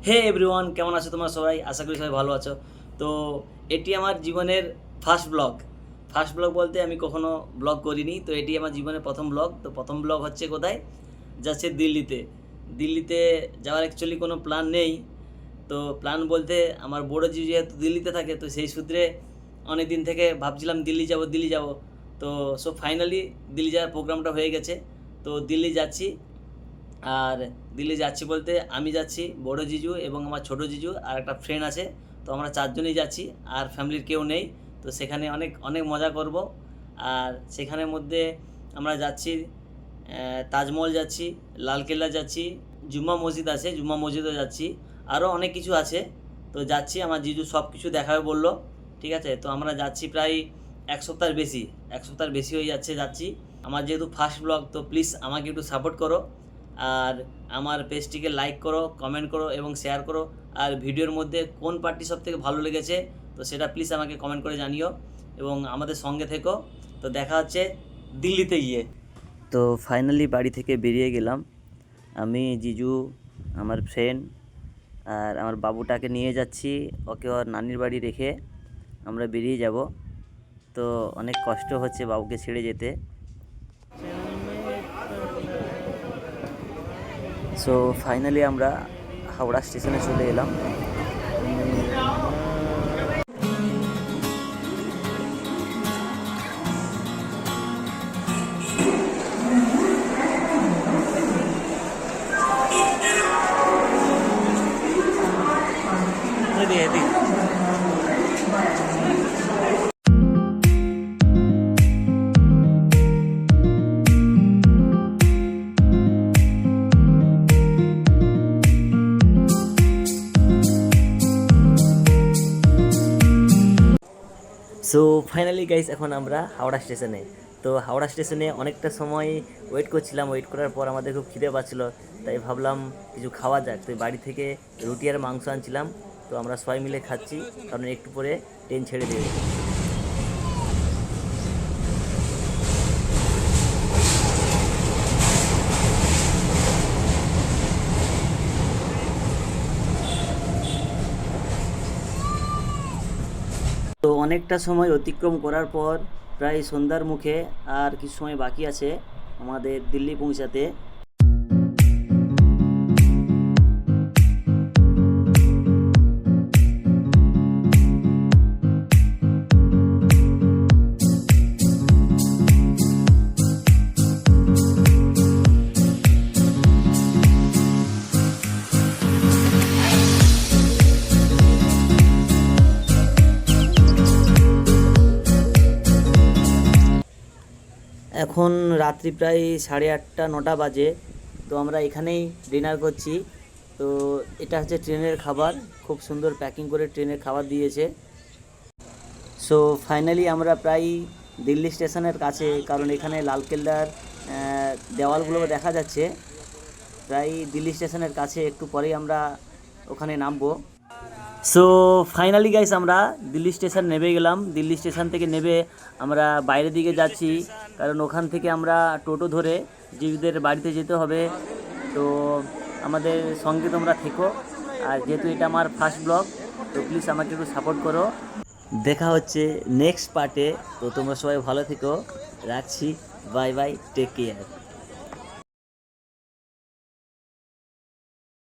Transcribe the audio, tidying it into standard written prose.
হে everyone, কেমন আছো তোমরা সবাই? আশা করি সবাই ভালো আছো। তো এটি আমার জীবনের ফার্স্ট ব্লগ বলতে আমি কখনো ব্লগ করিনি, তো এটি আমার জীবনের প্রথম ব্লগ। তো প্রথম ব্লগ হচ্ছে কোথায় যাচ্ছে? দিল্লিতে যাওয়ার অ্যাকচুয়ালি কোনো প্ল্যান নেই। তো প্ল্যান বলতে আমার বড় জি যেহেতু দিল্লিতে থাকে, তো সেই সূত্রে অনেক দিন থেকে ভাবছিলাম দিল্লি যাব। তো ফাইনালি দিল্লি যাওয়ার প্রোগ্রামটা হয়ে গেছে। তো দিল্লি যাচ্ছি। আর দিল্লি যাচ্ছি বলতে আমি যাচ্ছি, বড় জিজু এবং আমার ছোট জিজু আর একটা ফ্রেন্ড আছে। তো আমরা চারজনেই যাচ্ছি, আর ফ্যামিলির কেউ নেই। তো সেখানে অনেক অনেক মজা করব। আর সেখানের মধ্যে আমরা যাচ্ছি, তাজমহল যাচ্ছি, লালকেল্লা যাচ্ছি, জুম্মা মসজিদ আছে, জুম্মা মসজিদও যাচ্ছি, আরও অনেক কিছু আছে। তো যাচ্ছি, আমার জিজু সব কিছু দেখাবে বললো। ঠিক আছে, তো আমরা যাচ্ছি প্রায় এক সপ্তাহের বেশি হয়ে যাচ্ছি। আমার যেহেতু ফার্স্ট ব্লগ, তো প্লিজ আমাকে একটু সাপোর্ট করো। আর আমার পেজটিকে লাইক করো, কমেন্ট করো এবং শেয়ার করো। আর ভিডিওর মধ্যে কোন পার্টটি সবথেকে ভালো লেগেছে, তো সেটা প্লিজ আমাকে কমেন্ট করে জানিও এবং আমাদের সঙ্গে থেকো। তো দেখা হচ্ছে দিল্লিতে গিয়ে। তো ফাইনালি বাড়ি থেকে বেরিয়ে গেলাম আমি, জিজু, আমার ফ্রেন্ড আর আমার বাবুটাকে নিয়ে যাচ্ছি। ওকে ওর নানির বাড়ি রেখে আমরা বেরিয়ে যাব। তো অনেক কষ্ট হচ্ছে বাবুকে ছেড়ে যেতে। সো ফাইনালি আমরা হাওড়া স্টেশনে চলে এলাম। সো ফাইনালি গাইস, এখন আমরা হাওড়া স্টেশনে। তো হাওড়া স্টেশনে অনেকটা সময় ওয়েট করছিলাম। ওয়েট করার পর আমাদের খুব খিদে পাচ্ছিলো, তাই ভাবলাম কিছু খাওয়া যাক। তো বাড়ি থেকে রুটি আর মাংস আনছিলাম, তো আমরা সবাই মিলে খাচ্ছি, কারণ একটু পরে ট্রেন ছেড়ে দেবে। তো অনেকটা সময় অতিক্রম করার পর প্রায় সন্ধ্যার মুখে, আর কিছু সময় বাকি আছে আমাদের দিল্লি পৌঁছাতে। এখন রাত্রি প্রায় 8:30-9টা বাজে। তো আমরা এখানেই ডিনার করছি। তো এটা হচ্ছে ট্রেনের খাবার, খুব সুন্দর প্যাকিং করে ট্রেনের খাবার দিয়েছে। সো ফাইনালি আমরা প্রায় দিল্লি স্টেশনের কাছে, কারণ এখানে লালকেল্লার দেওয়ালগুলো দেখা যাচ্ছে। প্রায় দিল্লি স্টেশনের কাছে, একটু পরেই আমরা ওখানে নামবো। সো ফাইনালি গাইস, আমরা দিল্লি স্টেশন নেমে গেলাম। দিল্লি স্টেশন থেকে নেমে আমরা বাইরের দিকে যাচ্ছি, কারণ ওখান থেকে আমরা টোটো ধরে জিজুদের বাড়িতে যেতে হবে। তো আমাদের সঙ্গে তোমরা থেকো। আর যেহেতু এটা আমার ফার্স্ট ব্লগ, তো প্লিজ আমাকে একটু সাপোর্ট করো। দেখা হচ্ছে নেক্সট পার্টে। তো তোমরা সবাই ভালো থেকো, রাখছি। Bye bye, take care.